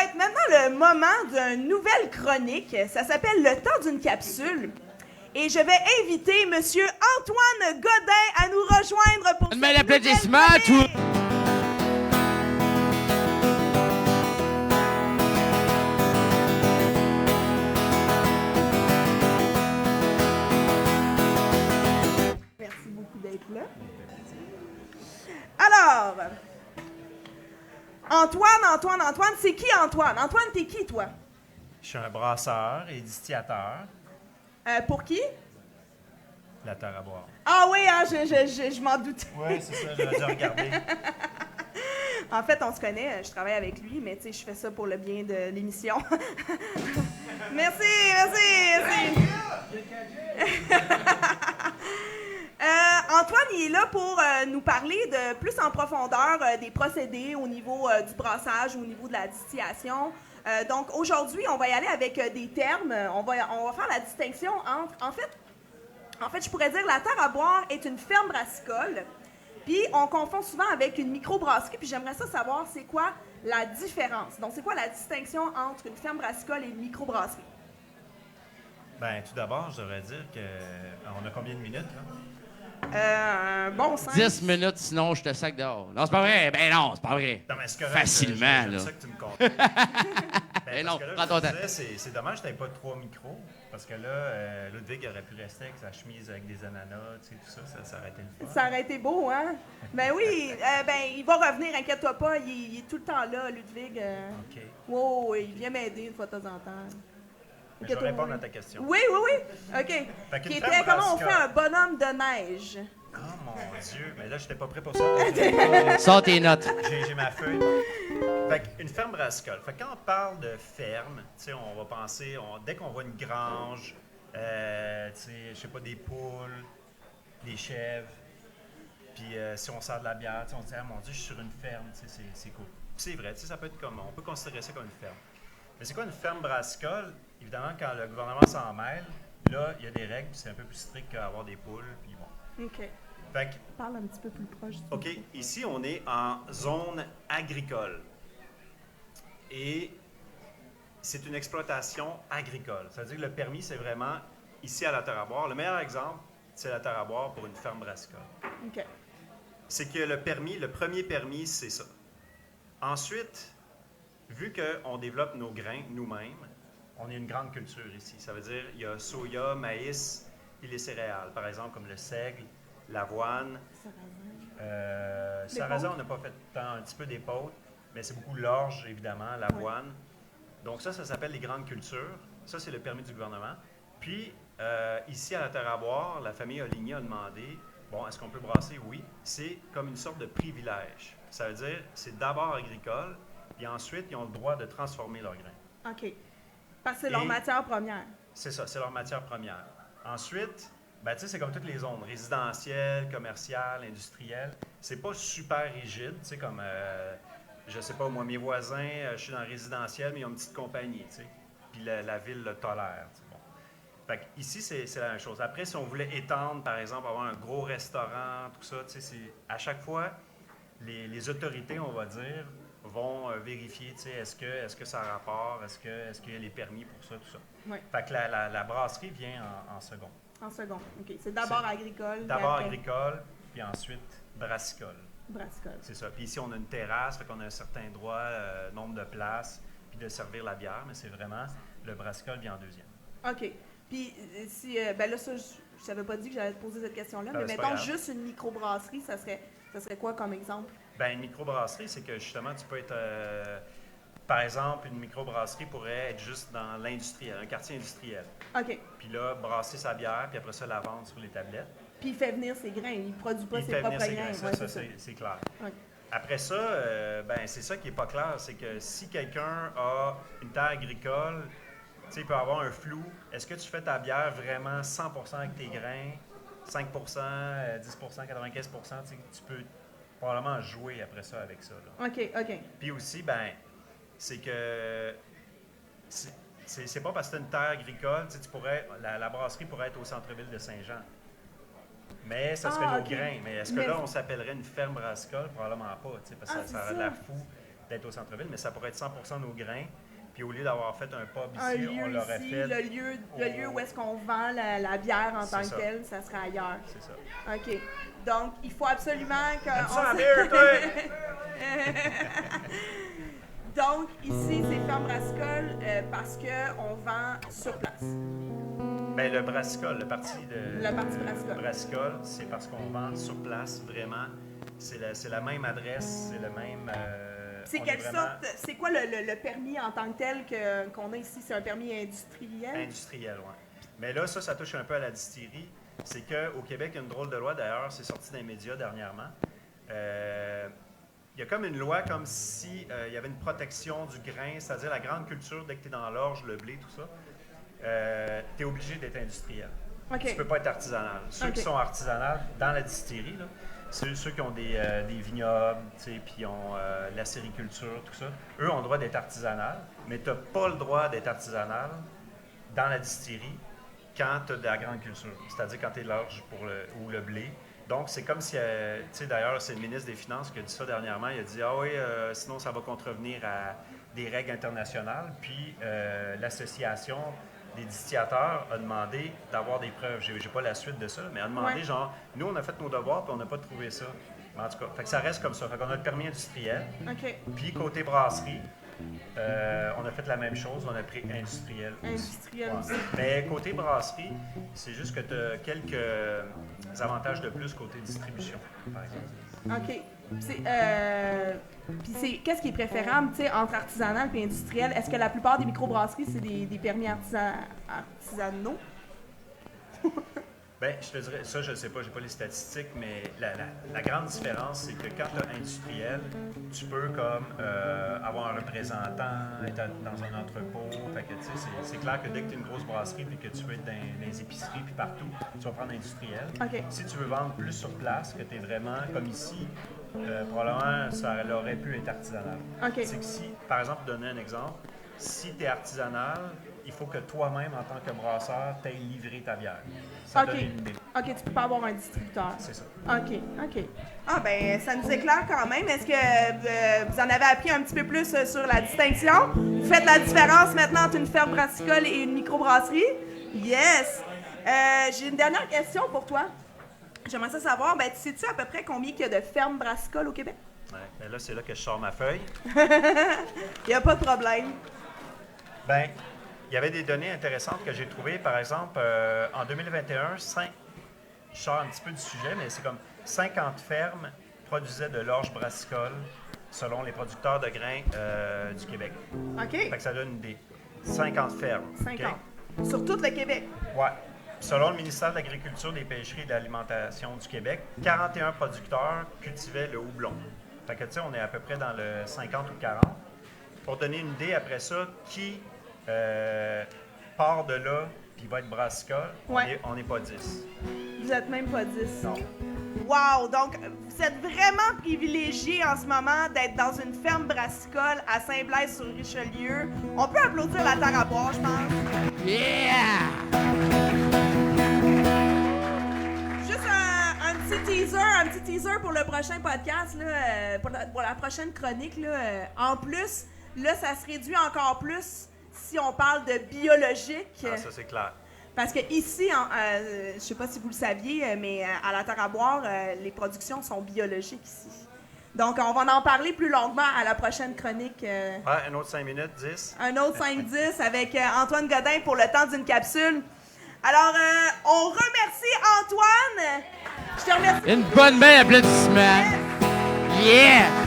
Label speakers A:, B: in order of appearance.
A: être maintenant le moment d'une nouvelle chronique. Ça s'appelle Le temps d'une capsule. Et je vais inviter M. Antoine Godin à nous rejoindre pour cette nouvelle
B: l'applaudissement,
A: chronique. Merci beaucoup d'être là. Alors, Antoine, c'est qui Antoine? Antoine, t'es qui, toi?
C: Je suis un brasseur et distillateur.
A: Pour qui?
C: La terre à boire.
A: Ah oui, hein, je m'en doutais.
C: Oui, c'est ça, j'aurais dû regarder.
A: En fait, on se connaît, je travaille avec lui, mais tu sais, je fais ça pour le bien de l'émission. Merci. Antoine, il est là pour nous parler de plus en profondeur des procédés au niveau du brassage, au niveau de la distillation. Donc aujourd'hui, on va y aller avec des termes. On va faire la distinction entre, en fait, je pourrais dire la terre à boire est une ferme brassicole. Puis on confond souvent avec une microbrasserie. Puis j'aimerais ça savoir c'est quoi la différence. Donc c'est quoi la distinction entre une ferme brassicole et une microbrasserie?
C: Bien, tout d'abord, je devrais dire que. On a combien de minutes, là?
A: Bon, 5.
B: 10 minutes, sinon je te sac dehors. Non, c'est pas vrai. Ben non, c'est pas vrai.
C: Non, mais c'est correct.
B: Facilement,
C: j'aime
B: là.
C: ça que tu me comptes.
B: Eh non,
C: parce que là,
B: prends ton
C: je
B: temps.
C: me disais, c'est dommage que tu n'aies pas 3 micros. Parce que là, Ludwig aurait pu rester avec sa chemise avec des ananas, tu sais, tout ça, ça aurait été le fun.
A: Ça aurait été beau, hein? Ben oui, il va revenir, inquiète-toi pas, il est tout le temps là, Ludwig.
C: OK.
A: Wow, il vient m'aider une fois de temps en temps.
C: Mais je vais répondre à ta question.
A: Oui, OK.
C: Fait qu'une
A: Qui
C: ferme
A: était comment on fait
C: brassicole.
A: un bonhomme de neige?
C: Oh mon Dieu, mais là, je n'étais pas prêt pour ça.
B: Sors tes notes.
C: J'ai ma feuille. Fait qu'une ferme brassicole. Fait que quand on parle de ferme, tu sais, on va penser, dès qu'on voit une grange, tu sais, je sais pas, des poules, des chèvres, puis si on sert de la bière, tu sais, on se dit, ah mon Dieu, je suis sur une ferme, tu sais, c'est cool. Puis c'est vrai, tu sais, ça peut être comme, on peut considérer ça comme une ferme. Mais c'est quoi une ferme brassicole? Évidemment, quand le gouvernement s'en mêle, là, il y a des règles, puis c'est un peu plus strict qu'avoir des poules, puis bon.
A: OK.
C: Fait que,
A: Parle un petit peu plus proche du
C: OK, ici, on est en zone agricole. Et c'est une exploitation agricole. Ça veut dire que le permis, c'est vraiment ici à la terre à boire. Le meilleur exemple, c'est la terre à boire pour une ferme brassicole.
A: OK.
C: C'est que le premier permis, c'est ça. Ensuite, vu qu'on développe nos grains nous-mêmes, on a une grande culture ici. Ça veut dire il y a soya, maïs et les céréales, par exemple, comme le seigle, l'avoine. Sarrasin, on n'a pas fait tant, un petit peu d'épaule, mais c'est beaucoup l'orge, évidemment, l'avoine. Donc ça s'appelle les grandes cultures. Ça, c'est le permis du gouvernement. Puis, ici, à la terre à boire, la famille Oligny a demandé, bon, est-ce qu'on peut brasser? Oui. C'est comme une sorte de privilège. Ça veut dire, c'est d'abord agricole, puis ensuite, ils ont le droit de transformer leurs grains.
A: OK. Parce que c'est leur matière première.
C: C'est ça, c'est leur matière première. Ensuite, ben, tu sais, c'est comme toutes les zones, résidentielles, commerciales, industrielles. C'est pas super rigide, tu sais, comme, je sais pas, moi, mes voisins, je suis dans le résidentiel, mais ils ont une petite compagnie, tu sais. Puis la ville le tolère, tu sais, bon. Fait que ici, c'est la même chose. Après, si on voulait étendre, par exemple, avoir un gros restaurant, tout ça, tu sais, à chaque fois, les autorités, on va dire, vont vérifier, tu sais, est-ce que ça a rapport, est-ce qu'il y a les permis pour ça, tout ça.
A: Oui.
C: Fait que la brasserie vient en second.
A: En second. OK. C'est d'abord agricole.
C: D'abord
A: puis après,
C: agricole, puis ensuite brassicole.
A: brassicole.
C: C'est ça. Puis ici, on a une terrasse, fait qu'on a un certain droit, nombre de places, puis de servir la bière, mais c'est vraiment, le brassicole vient en deuxième.
A: OK. Puis, si, ben là, ça, je t'avais pas dit que j'allais te poser cette question-là, mais
C: c'est pas
A: mettons
C: grave.
A: juste une microbrasserie, ça serait quoi comme exemple?
C: Bien, une microbrasserie, c'est que justement, tu peux être. Par exemple, une microbrasserie pourrait être juste dans l'industriel, un quartier industriel.
A: OK.
C: Puis là, brasser sa bière, puis après ça, la vendre sur les tablettes.
A: Puis il fait venir ses grains, il produit pas
C: Il
A: ses
C: fait
A: propres
C: venir ses
A: grains.
C: grains.
A: Ouais,
C: Ça,
A: c'est
C: c'est clair.
A: OK.
C: Après ça, ben, c'est ça qui n'est pas clair, c'est que si quelqu'un a une terre agricole, tu sais, il peut avoir un flou. Est-ce que tu fais ta bière vraiment 100% avec tes grains, 5%, 10%, 95%, tu sais, tu peux probablement jouer après ça avec ça, là.
A: OK.
C: Puis aussi, ben, c'est que c'est pas parce que tu as une terre agricole, tu sais, la brasserie pourrait être au centre-ville de Saint-Jean. Mais ça serait nos
A: OK.
C: grains. Mais est-ce que là, on s'appellerait une ferme brassicole? Probablement pas, tu sais, parce que ça aurait de l'air fou d'être au centre-ville, mais ça pourrait être 100% nos grains. Puis au lieu d'avoir fait un pub
A: Un
C: ici,
A: lieu
C: on l'aurait
A: ici,
C: fait...
A: le lieu où est-ce qu'on vend la bière en tant que
C: ça.
A: telle, ça serait ailleurs.
C: C'est ça.
A: OK. Donc, il faut absolument que...
C: Aimes ça, la bière, toi?
A: Donc, ici, c'est Ferme Brassicole parce qu'on vend sur place.
C: Bien, le brassicole, le parti
A: brassicole.
C: brassicole, c'est parce qu'on vend sur place, vraiment. C'est la même adresse, c'est le même...
A: C'est quelle sorte... C'est quoi le permis en tant que tel qu'on a ici? C'est un permis industriel?
C: Industriel, oui. Mais là, ça touche un peu à la distillerie. C'est qu'au Québec, il y a une drôle de loi, d'ailleurs, c'est sorti dans les médias dernièrement. Il y a comme une loi comme si il y avait une protection du grain, c'est-à-dire la grande culture, dès que tu es dans l'orge, le blé, tout ça, tu es obligé d'être industriel.
A: OK.
C: Tu ne peux pas être artisanal. Ceux qui sont artisanales dans la distillerie, là, c'est ceux qui ont des vignobles, puis ont la sériculture, tout ça. Eux ont le droit d'être artisanal, mais tu n'as pas le droit d'être artisanal dans la distillerie quand tu as de la grande culture, c'est-à-dire quand tu es l'orge ou le blé. Donc, c'est comme si, tu sais, d'ailleurs, c'est le ministre des Finances qui a dit ça dernièrement. Il a dit, ah oui, sinon ça va contrevenir à des règles internationales. Puis, l'association des distillateurs a demandé d'avoir des preuves. J'ai pas la suite de ça, mais a demandé, genre, nous, on a fait nos devoirs, puis on n'a pas trouvé ça. En tout cas, fait que ça reste comme ça. Fait qu'on a le permis industriel.
A: OK.
C: Puis, côté brasserie, on a fait la même chose, on a pris industriel aussi.
A: Industriel aussi.
C: Mais côté brasserie, c'est juste que tu as quelques avantages de plus côté distribution, par exemple.
A: OK. Puis qu'est-ce qui est préférable, tu sais, entre artisanal et industriel? Est-ce que la plupart des microbrasseries, c'est des permis artisanaux?
C: Bien, je te dirais, ça, je ne sais pas, j'ai pas les statistiques, mais la grande différence, c'est que quand tu as industriel, tu peux comme avoir un représentant, être dans un entrepôt. Fait que, tu sais, c'est clair que dès que tu es une grosse brasserie et que tu veux être dans les épiceries puis partout, tu vas prendre industriel.
A: OK.
C: Si tu veux vendre plus sur place, que tu es vraiment comme ici, probablement, ça aurait pu être artisanal.
A: OK.
C: C'est que si, par exemple, donner un exemple, si tu es artisanal, il faut que toi-même, en tant que brasseur, tu aies livré ta bière. Ça donne une idée.
A: OK, tu peux pas avoir un distributeur.
C: C'est ça.
A: OK. Ah, ben, ça nous éclaire quand même. Est-ce que vous en avez appris un petit peu plus sur la distinction? Vous faites la différence maintenant entre une ferme brassicole et une microbrasserie? Yes! J'ai une dernière question pour toi. J'aimerais ça savoir, ben, sais-tu à peu près combien il y a de fermes brassicoles au Québec?
C: Ouais, ben là, c'est là que je sors ma feuille.
A: Il n'y a pas de problème.
C: Ben, il y avait des données intéressantes que j'ai trouvées. Par exemple, en 2021, je sors un petit peu du sujet, mais c'est comme 50 fermes produisaient de l'orge brassicole selon les producteurs de grains du Québec.
A: OK.
C: Fait que ça donne une idée. 50 fermes.
A: 50.
C: OK?
A: Sur tout le Québec?
C: Ouais. Selon le ministère de l'Agriculture, des Pêcheries et de l'Alimentation du Québec, 41 producteurs cultivaient le houblon. Fait que, tu sais, on est à peu près dans le 50 ou 40. Pour donner une idée, après ça, qui part de là puis va être brassicole,
A: Ouais.
C: on n'est pas 10.
A: Vous êtes même pas 10.
C: Non.
A: Wow! Donc, vous êtes vraiment privilégié en ce moment d'être dans une ferme brassicole à Saint-Blaise-sur-Richelieu. On peut applaudir la terre à boire, je pense.
B: Yeah!
A: Juste un petit teaser pour le prochain podcast, là, pour la prochaine chronique. Là, en plus, là, ça se réduit encore plus si on parle de biologique.
C: Ah, ça, c'est clair.
A: Parce que ici, je ne sais pas si vous le saviez, mais à la terre à boire, les productions sont biologiques ici. Donc, on va en parler plus longuement à la prochaine chronique.
C: Ouais, un autre 5 minutes, 10.
A: Un autre 5-10 avec Antoine Godin pour le temps d'une capsule. Alors, on remercie Antoine. Je te remercie.
B: Une bonne main d'applaudissement. Yeah!